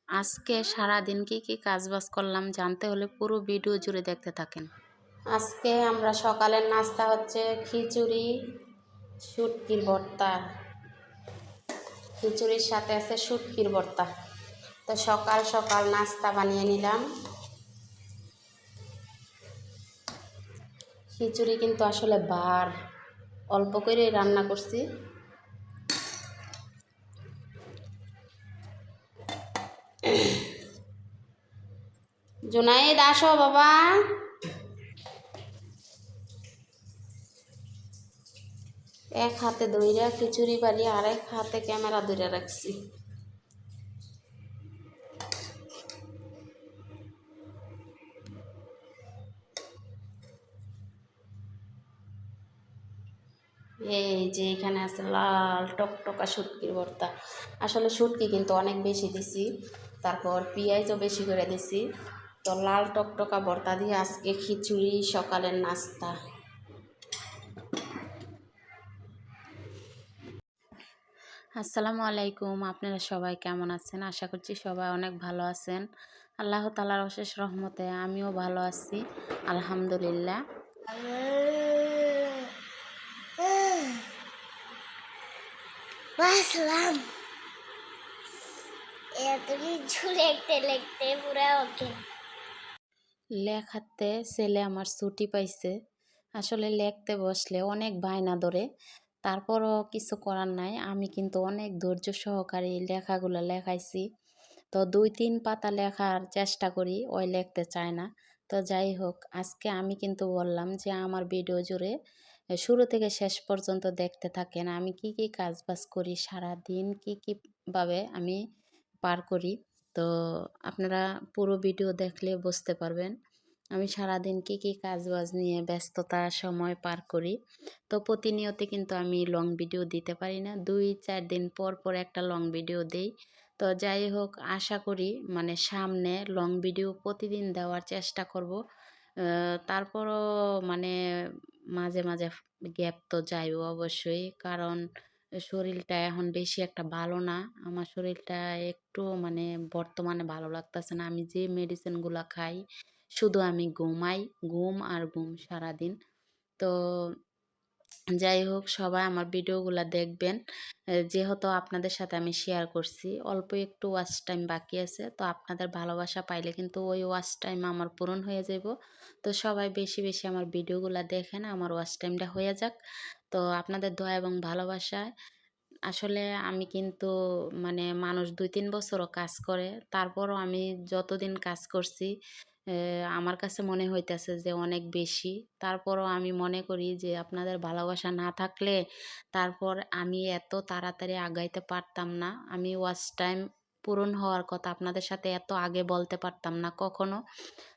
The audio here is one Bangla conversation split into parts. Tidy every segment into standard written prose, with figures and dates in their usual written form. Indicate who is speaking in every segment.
Speaker 1: আজকে সারাদিন কি কাজবাজ করলাম জানতে হলে পুরো ভিডিও জুড়ে দেখতে থাকেন। আজকে আমরা সকালের নাস্তা হচ্ছে খিচুড়ি, শুটকির ভর্তা। খিচুড়ির সাথে আছে শুটকির ভর্তা। তো সকাল সকাল নাস্তা বানিয়ে নিলাম। খিচুড়ি কিন্তু আসলে ভার অল্প করে রান্না করছি। জুনাইদ আসো বাবা। এক হাতে ধইরা খিচুড়ি বাড়ি আর এক হাতে ক্যামেরা ধরে রাখছি। এই যে এখানে আছে লাল টকটকা শুটকির ভর্তা। আসলে শুটকি কিন্তু অনেক বেশি দিছি, তারপর পেঁয়াজও বেশি করে দিছি। তো লাল টকটকা ভর্তা দিয়ে আজকে খিচুড়ি সকালের নাস্তা। আসসালামু আলাইকুম, আপনারা সবাই কেমন আছেন? আশা করছি সবাই অনেক ভালো আছেন। আল্লাহ তাআলার অশেষ রহমতে আমিও ভালো আছি, আলহামদুলিল্লাহ। লেখাতে ছেলে আমার ছুটি পাইছে। আসলে লিখতে বসলে অনেক বায়না ধরে, তারপরও কিছু করার নাই। আমি কিন্তু অনেক ধৈর্য সহকারে লেখাগুলো লেখাইছি। তো 2-3 পাতা লেখার চেষ্টা করি, ওই লিখতে চায় না। তো যাই হোক, আজকে আমি কিন্তু বললাম যে আমার ভিডিও জুড়ে শুরু থেকে শেষ পর্যন্ত দেখতে থাকেন। আমি কি কাজবাজ করি সারাদিন, কীভাবে আমি পার করি। তো আপনারা পুরো ভিডিও দেখলে বুঝতে পারবেন আমি সারাদিন কি কাজবাজ নিয়ে ব্যস্ততা সময় পার করি। তো প্রতিনিয়ত কিন্তু আমি লং ভিডিও দিতে পারি না, 2-4 দিন পর পর একটা লং ভিডিও দেই। তো যাই হোক, আশা করি মানে সামনে লং ভিডিও প্রতিদিন দেওয়ার চেষ্টা করব। তারপরও মানে মাঝে মাঝে গ্যাপ তো যাইও অবশ্যই, কারণ শরীরটা এখন বেশি একটা ভালো না। আমার শরীরটা একটু মানে বর্তমানে ভালো লাগতেছে না। আমি যে মেডিসিনগুলো খাই, শুধু আমি ঘুমাই, ঘুম আর ঘুম সারাদিন। তো যাই হোক, সবাই আমার ভিডিওগুলো দেখবেন। যেহেতু আপনাদের সাথে আমি শেয়ার করছি, অল্প একটু ওয়াচ টাইম বাকি আছে। তো আপনাদের ভালোবাসা পাইলে কিন্তু ওই ওয়াচ টাইম আমার পূরণ হয়ে যাব। তো সবাই বেশি বেশি আমার ভিডিওগুলো দেখেন, আমার ওয়াচ টাইমটা হয়ে যাক। তো আপনাদের দোয়া এবং ভালোবাসায় আসলে আমি কিন্তু মানে মানুষ 2-3 বছরও কাজ করে, তারপরও আমি যতদিন কাজ করছি আমার কাছে মনে হইতেছে যে অনেক বেশি। তারপরও আমি মনে করি যে আপনাদের ভালোবাসা না থাকলে তারপর আমি এত তাড়াতাড়ি আগাইতে পারতাম না। আমি ওয়াচ টাইম পূরণ হওয়ার কথা আপনাদের সাথে এত আগে বলতে পারতাম না কখনো।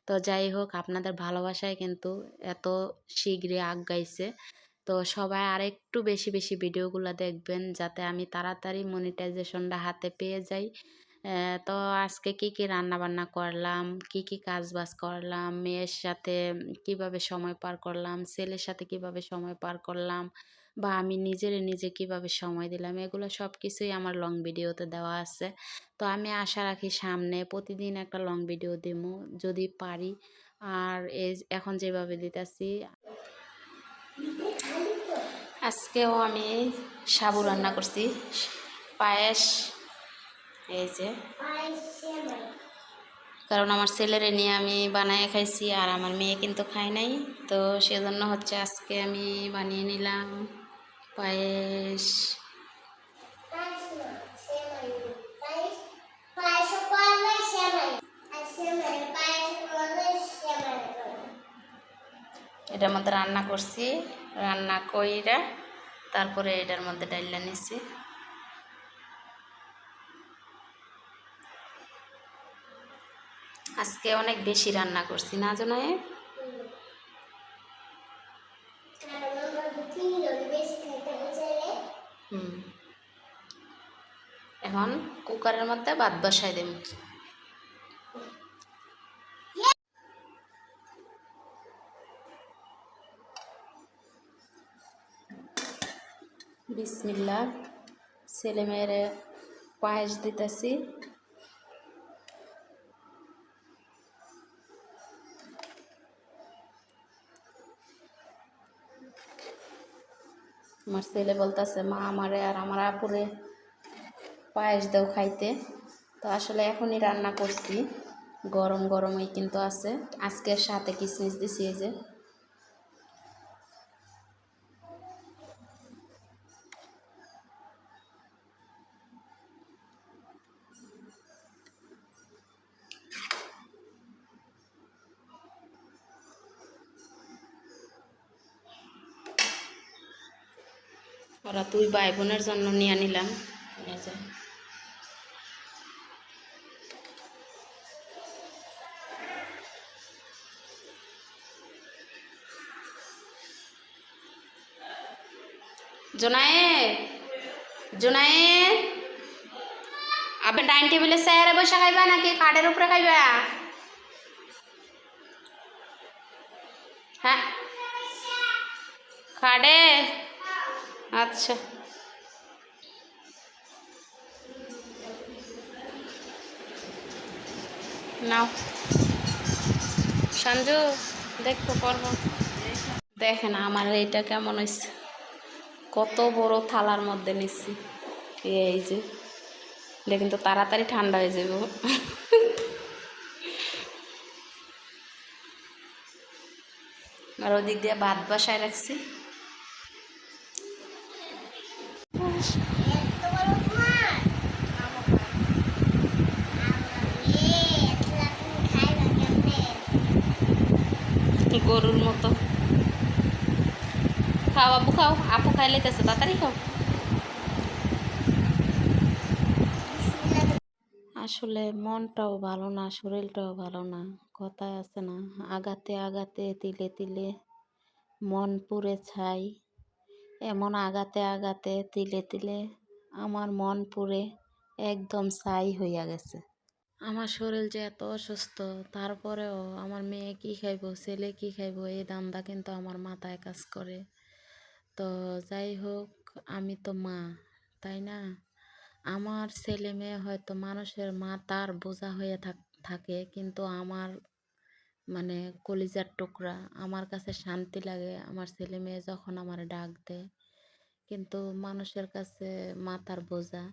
Speaker 1: তো যাই হোক, আপনাদের ভালোবাসায় কিন্তু এত শীঘ্রই আগাইছে। তো সবাই আরেকটু বেশি বেশি ভিডিওগুলো দেখবেন, যাতে আমি তাড়াতাড়ি মনিটাইজেশনটা হাতে পেয়ে যাই। তো আজকে কি রান্না বান্না করলাম, কি কাজবাজ করলাম, মেয়ের সাথে কিভাবে সময় পার করলাম, ছেলের সাথে কিভাবে সময় পার করলাম, বা আমি নিজে কিভাবে সময় দিলাম, এগুলো সব কিছুই আমার লং ভিডিওতে দেওয়া আছে। তো আমি আশা রাখি সামনে প্রতিদিন একটা লং ভিডিও দিব যদি পারি। আর এখন যেভাবে দিতেছি, আজকেও আমি সাবু রান্না করছি, পায়েস। এই যে, কারণ আমার ছেলেরে নিয়ে আমি বানায় খাইছি আর আমার মেয়ে কিন্তু খায় নাই। তো সেজন্য হচ্ছে আজকে আমি বানিয়ে নিলাম পায়েস। এটার মধ্যে রান্না করছি, রান্না কইরা তারপরে এটার মধ্যে ডাইলা নিছি। আজকে অনেক বেশি রান্না করছি না জনায়। এখন কুকারের মধ্যে ভাত বসাই দেব। বিসমিল্লাহ। ছেলে মেয়েরে পায়েস দিতেছি। আমার ছেলে বলতেছে মা আমারে আর আমার আপুরে পায়েস দাও খাইতে। তো আসলে এখনই রান্না করছি, গরম গরমই কিন্তু আছে। আজকের সাথে কিশমিশ দিছি এই যে। ওরা দুই ভাই বোনের জন্য নিয়ে নিলাম এই যে। জোনায়েদ, জোনায়েদ, আপনি ডাইনিং টেবিলে চেয়ারে বসে খাইবা নাকি খাটের উপরে খাইবা? হ্যাঁ, খাটে। আচ্ছা, নাও সঞ্জু, দেখো করবো। দেখেন আমার এইটা কেমন হয়েছে, কত বড় থালার মধ্যে নিচ্ছি। এই যে এটা কিন্তু তাড়াতাড়ি ঠান্ডা হয়ে যাব। আর ওদিক দিয়ে ভাত বসায় রাখছি। গরুর মতো খাও আবু, খাও, আপু খাই লেতেছে, তাড়াতাড়ি খাও। আসলে মনটাও ভালো না, শরীরটাও ভালো না। কথায় আছে না, আগাতে আগাতে তিলে তিলে মন পুড়ে ছাই। এমন আগাতে আগাতে তিলে তিলে আমার মন পুড়ে একদম ছাই হইয়া গেছে। আমার শরীর যে এত অসুস্থ, তারপরেও আমার মেয়ে কি খাইব, ছেলে কি খাইব, এই ধান্দা কিন্তু আমার মাথায় কাজ করে। তো যাই হোক, আমি তো মা, তাই না? আমার ছেলে মেয়ে হয়তো মানুষের মা তার বোঝা হয়ে থাকে, কিন্তু আমার মানে কলিজার টুকরা, আমার কাছে শান্তি লাগে আমার ছেলে মেয়ে যখন আমার ডাক দেয়, কিন্তু মানুষের কাছে মাথার বোঝা।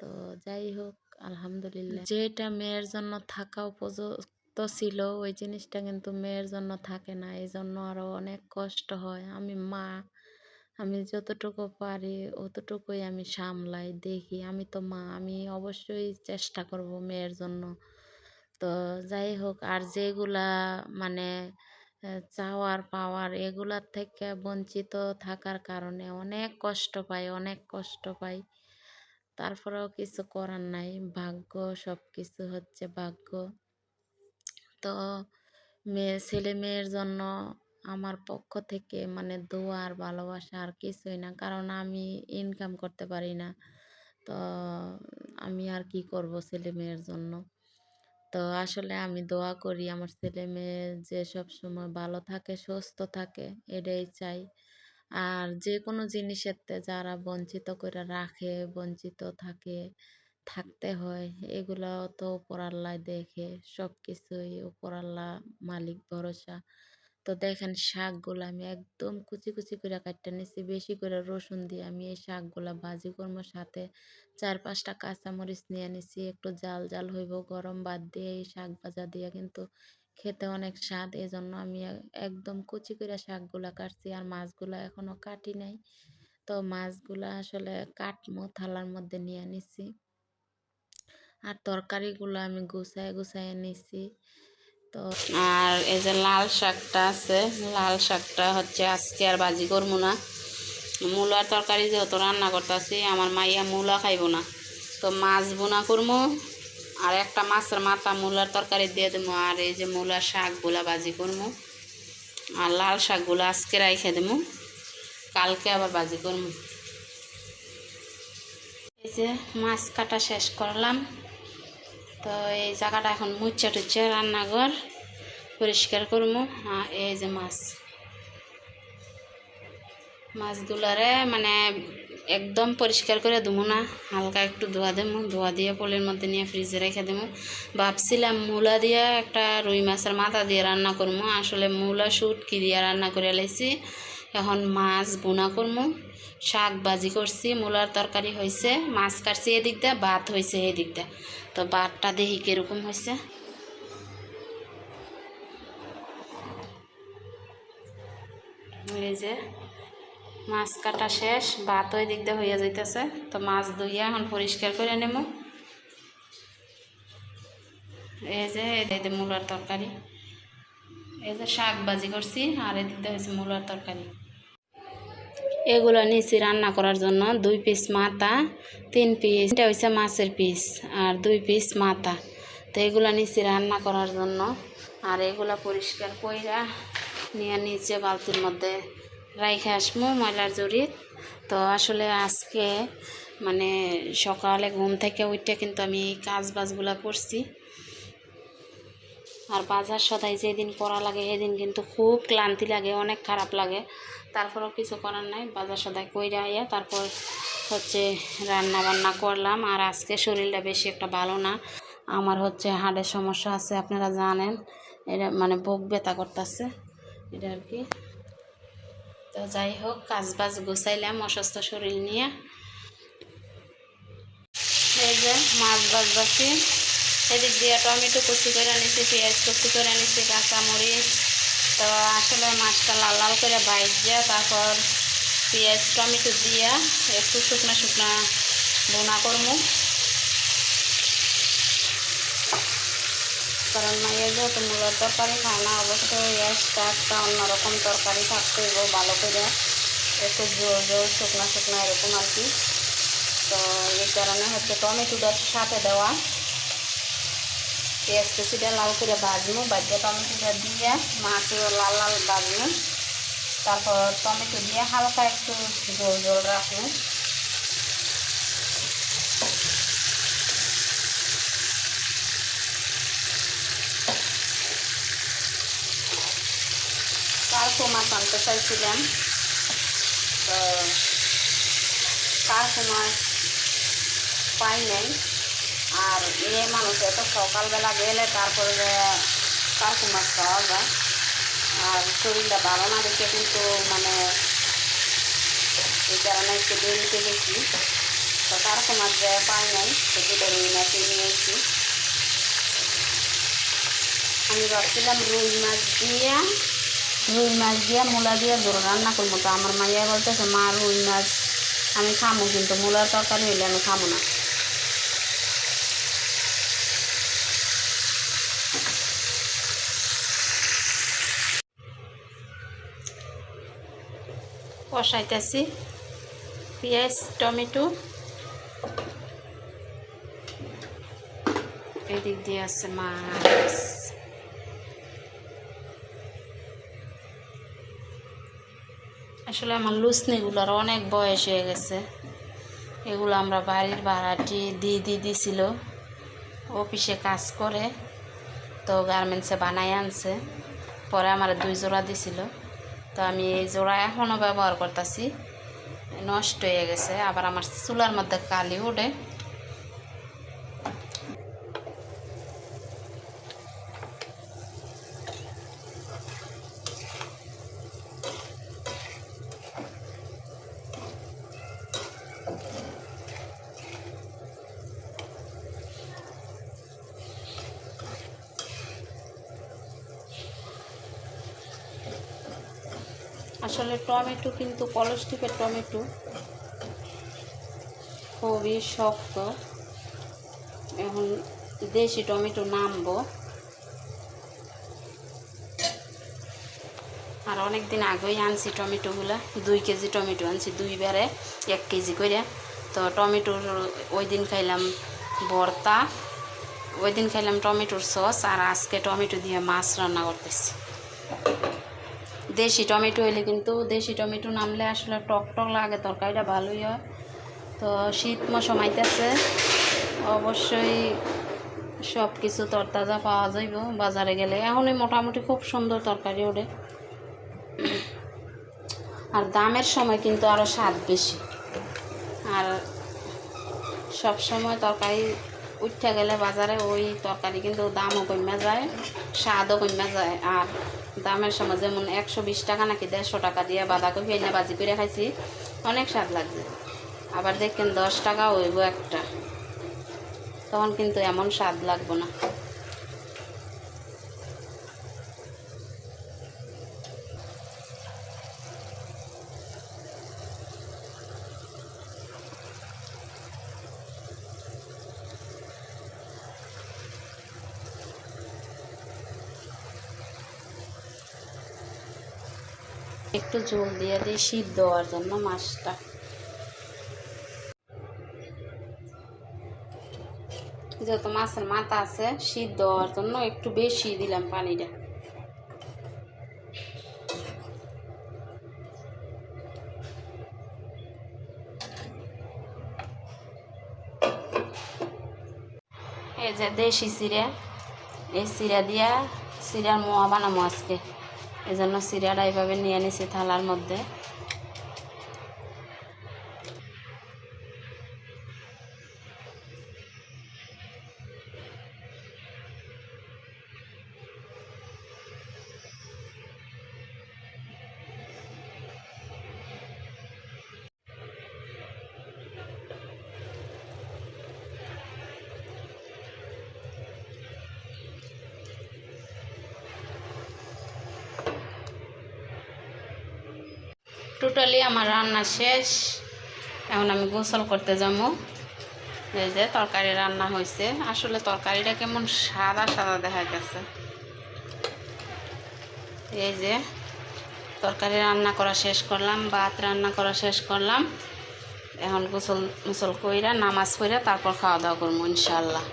Speaker 1: তো যাই হোক, আলহামদুলিল্লাহ, যেটা মেয়ের জন্য থাকা উপযুক্ত ছিল ওই জিনিসটা কিন্তু মেয়ের জন্য থাকে না, এই জন্য আরো অনেক কষ্ট হয়। আমি মা, আমি যতটুকু পারি অতটুকুই আমি সামলাই, দেখি। আমি তো মা, আমি অবশ্যই চেষ্টা করব মেয়ের জন্য। তো যাই হোক, আর যেগুলা মানে চাওয়ার পাওয়ার এগুলার থেকে বঞ্চিত থাকার কারণে অনেক কষ্ট পাই, অনেক কষ্ট পাই। তারপরেও কিছু করার নাই, ভাগ্য, সব কিছু হচ্ছে ভাগ্য। তো ছেলে মেয়ের জন্য আমার পক্ষ থেকে মানে দোয়া আর ভালোবাসা আর কিছুই না, কারণ আমি ইনকাম করতে পারি না। তো আমি আর কি করব ছেলে মেয়ের জন্য। তো আসলে আমি দোয়া করি আমার ছেলে মেয়ে যে সব সময় ভালো থাকে, সুস্থ থাকে, এটাই চাই। আর যে কোনো জিনিসের যারা বঞ্চিত করে রাখে, বঞ্চিত থাকে, থাকতে হয়, এগুলো তো উপর আল্লাহ দেখে, সব কিছুই উপর আল্লাহ মালিক ভরসা। তো দেখেন শাকগুলো আমি একদম কুচি কুচি করে কাটতে নিছি, বেশি করে রসুন দিয়ে আমি এই শাকগুলা ভাজি করবো, সাথে 4-5টা কাঁচামরিচ নিয়ে নিছি, একটু জাল জাল হইব, গরম ভাত দিয়ে এই শাক ভাজা দিয়ে কিন্তু খেতে অনেক স্বাদ। এই জন্য আমি একদম কুচি করে শাকগুলা কাটছি, আর মাছগুলা এখনো কাটি নাই। তো মাছগুলা আসলে কাটমো, থালার মধ্যে নিয়ে নিছি। আর তরকারিগুলো আমি গুছায় গুছায় নিছি। তো আর এই যে লাল শাকটা আছে, লাল শাকটা হচ্ছে আজকে আর ভাজি করবো না। মূলার তরকারি যেহেতু রান্না করতেছি, আমার মাইয়া মূলা খাইব না, তো মাছ বোনা করবো। আর একটা মাছের মাথা মূলার তরকারি দিয়ে দেবো, আর এই যে মূলার শাকগুলা ভাজি করবো। আর লাল শাকগুলো আজকে রাইখে দেবো, কালকে আবার ভাজি করবো। এই যে মাছ কাটা শেষ করলাম। তো এই জায়গাটা এখন মুচ্ছা টুচ্ছা রান্নাঘর পরিষ্কার করবো। আর এই যে মাছগুলারে মানে একদম পরিষ্কার করে দেবো না, হালকা একটু ধোয়া দেবো, ধোয়া দিয়ে পলের মধ্যে নিয়ে ফ্রিজে রেখে দেবো। ভাবছিলাম মূলা দিয়ে একটা রুই মাছের মাথা দিয়ে রান্না করবো, আসলে মূলা শুটকি দিয়ে রান্না করে লাইছি। এখন মাছ বোনা করবো, শাক ভাজি করছি, মূলার তরকারি হয়েছে, মাছ কাটছি এদিক দিয়ে, ভাত হয়েছে এদিক দিয়ে। তো ভাতটা দেখি কীরকম হয়েছে। এই যে মাছ কাটা শেষ, ভাত ওই দিক দিয়ে হইয়া যাইতেছে। তো মাছ ধুইয়া এখন পরিষ্কার করে নেব। এই যে এই মূলার তরকারি, এই যে শাক ভাজি করছি, আর এদিক দিয়ে হয়েছে মূলার তরকারি। এগুলো নিয়েছি রান্না করার জন্য। 2 পিস মাথা, 3 পিস, এটা হয়েছে মাছের পিস, আর 2 পিস মাথা। তো এগুলো নিয়েছি রান্না করার জন্য। আর এগুলা পরিষ্কার কইরা নিয়ে নিচে বালতির মধ্যে রাইখে আসবো ময়লার জড়িত। তো আসলে আজকে মানে সকালে ঘুম থেকে উঠে কিন্তু আমি কাজ বাজগুলা করছি। আর বাজার সদাই যেদিন করা লাগে সেদিন কিন্তু খুব ক্লান্তি লাগে, অনেক খারাপ লাগে। তারপরেও কিছু করার নাই, বাজার সদাই কইরা আইয়া তারপর হচ্ছে রান্না বান্না করলাম। আর আজকে শরীরটা বেশি একটা ভালো না, আমার হচ্ছে হাড়ের সমস্যা আছে, আপনারা জানেন। এটা মানে বুক ব্যথা করতেছে, এটা আর কি। তো যাই হোক, কাজ বাজ গুছাইলাম অসুস্থ শরীর নিয়ে। এই যে মাছ বাজবাছি, এদিক দিয়ে টমেটো কুচি করে নিচ্ছি, পেঁয়াজ কুচি করে নিচ্ছি, কাঁচামরিচ। তো আসলে মাছটা লাল লাল করে ভাজা তারপর পেঁয়াজ টমেটো দিয়া একটু শুকনো শুকনো বোনা করবো। কারণ মাইয়া যেহেতু মূলার তরকারি খায় না, অবশ্যই একটা অন্যরকম তরকারি থাকতে হবে ভালো করে, একটু জোর জোর শুকনো শুকনো এরকম আর কি। তো এই কারণে হচ্ছে টমেটোটার সাথে দেওয়া, পেঁয়াজ কুচিটা লাল করে ভাজবো, ভাজা টমেটোটা দিয়ে মাছও লাল লাল ভাজবো, তারপর টমেটো দিয়ে হালকা একটু জোল জোল রাখবো। কার্পো মাছ আনতে চাইছিলাম, তো কার্পো মাছ পাই নাই। আর মেয়ে মানুষ এত সকালবেলা গেলে তারপরে কার্পো মাছ পাওয়া যায়। আর শরীরটা ভালো না দেখে কিন্তু মানে এই কারণে একটু দেরিতে গেছি। তো কার্পো মাছ পাই নাই, তো দুটো রুই মাছই নিয়েছি। আমি ভাবছিলাম রুই মাছ দিয়ে মূলা দিয়ে জোর রান্না করবো। তো আমার মাইয়া বলতেছে, মা রুই মাছ আমি খামো, কিন্তু মূলার তরকারি হইলে আমি খামো না। কষাইতেছি পেঁয়াজ টমেটো, এদিক দিয়ে আছে মাছ। আসলে আমার লুসনিগুলোর অনেক বয়স হয়ে গেছে, এগুলো আমরা বাড়ির ভাড়াটি দিছিল, অফিসে কাজ করে, তো গার্মেন্টসে বানাই আনছে, পরে আমার 2 জোড়া দিছিল। তো আমি এই জোড়া এখনও ব্যবহার করতেছি, নষ্ট হয়ে গেছে। আবার আমার চুলার মধ্যে কালি ওঠে। আসলে টমেটো কিন্তু কলস্টিপের টমেটো খুবই শক্ত। এখন দেশি টমেটো নামবো। আর অনেক দিন আগেই আনছি টমেটোগুলা, 2 কেজি টমেটো আনছি, 2 বারে 1 কেজি করে। তো টমেটোর ওই দিন খাইলাম ভর্তা, ওই দিন খাইলাম টমেটোর সস, আর আজকে টমেটো দিয়ে মাছ রান্না করতেছি। দেশি টমেটো হইলে কিন্তু, দেশি টমেটো নামলে আসলে টক টক লাগে, তরকারিটা ভালোই হয়। তো শীত মৌসুমাইতেছে, অবশ্যই সব কিছু তরতাজা পাওয়া যাইব বাজারে গেলে। এখনই মোটামুটি খুব সুন্দর তরকারি ওঠে, আর দামের সময় কিন্তু আরও স্বাদ বেশি। আর সব সময় তরকারি উঠে গেলে বাজারে ওই তরকারি কিন্তু দামও কমে যায়, স্বাদও কমে যায়। আর দামের সময় যেমন 120 টাকা নাকি 150 টাকা দিয়ে বাঁধাকপি এনে ভাজি করে খাইছি, অনেক স্বাদ লাগছে। আবার দেখেন 10 টাকা হইব একটা, তখন কিন্তু এমন স্বাদ লাগবে না। একটু ঝোল দিয়ে দিই সিদ্ধ হওয়ার জন্য মাছটা। যেহেতু মাছের মাথা আছে, সিদ্ধ হওয়ার জন্য একটু বেশি দিলাম পানিটা। এই যে দেশি চিড়া, এই চিড়া দিয়া চিড়ার মোয়া বানাবো আজকে, এই জন্য চিড়াটা এইভাবে নিয়ে নিছি থালার মধ্যে। টোটালি আমার রান্না শেষ, এখন আমি গোসল করতে যাবো। এই যে তরকারি রান্না হয়েছে, আসলে তরকারিটা কেমন সাদা সাদা দেখা গেছে। এই যে তরকারি রান্না করা শেষ করলাম, ভাত রান্না করা শেষ করলাম, এখন গোসল কইরা নামাজ পড়ে তারপর খাওয়া দাওয়া করবো ইনশাল্লাহ।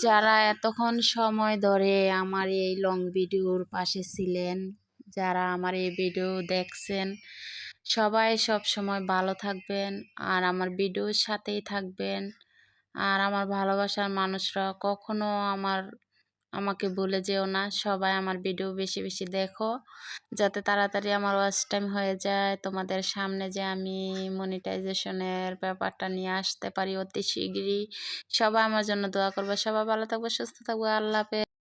Speaker 1: যারা এতক্ষণ সময় ধরে আমার এই লং ভিডিওর পাশে ছিলেন, যারা আমার এই ভিডিও দেখছেন, সবাই সব সময় ভালো থাকবেন আর আমার ভিডিওর সাথেই থাকবেন। আর আমার ভালোবাসার মানুষরা কখনো আমাকে ভুলে যেও না। সবাই আমার ভিডিও বেশি বেশি দেখো, যাতে তাড়াতাড়ি আমার ওয়াচ টাইম হয়ে যায়, তোমাদের সামনে যে আমি মনিটাইজেশনের ব্যাপারটা নিয়ে আসতে পারি অতি শীঘ্রই। সবাই আমার জন্য দোয়া করবে। সবাই ভালো থাকবে, সুস্থ থাকবে। আল্লাহ হাফেজ।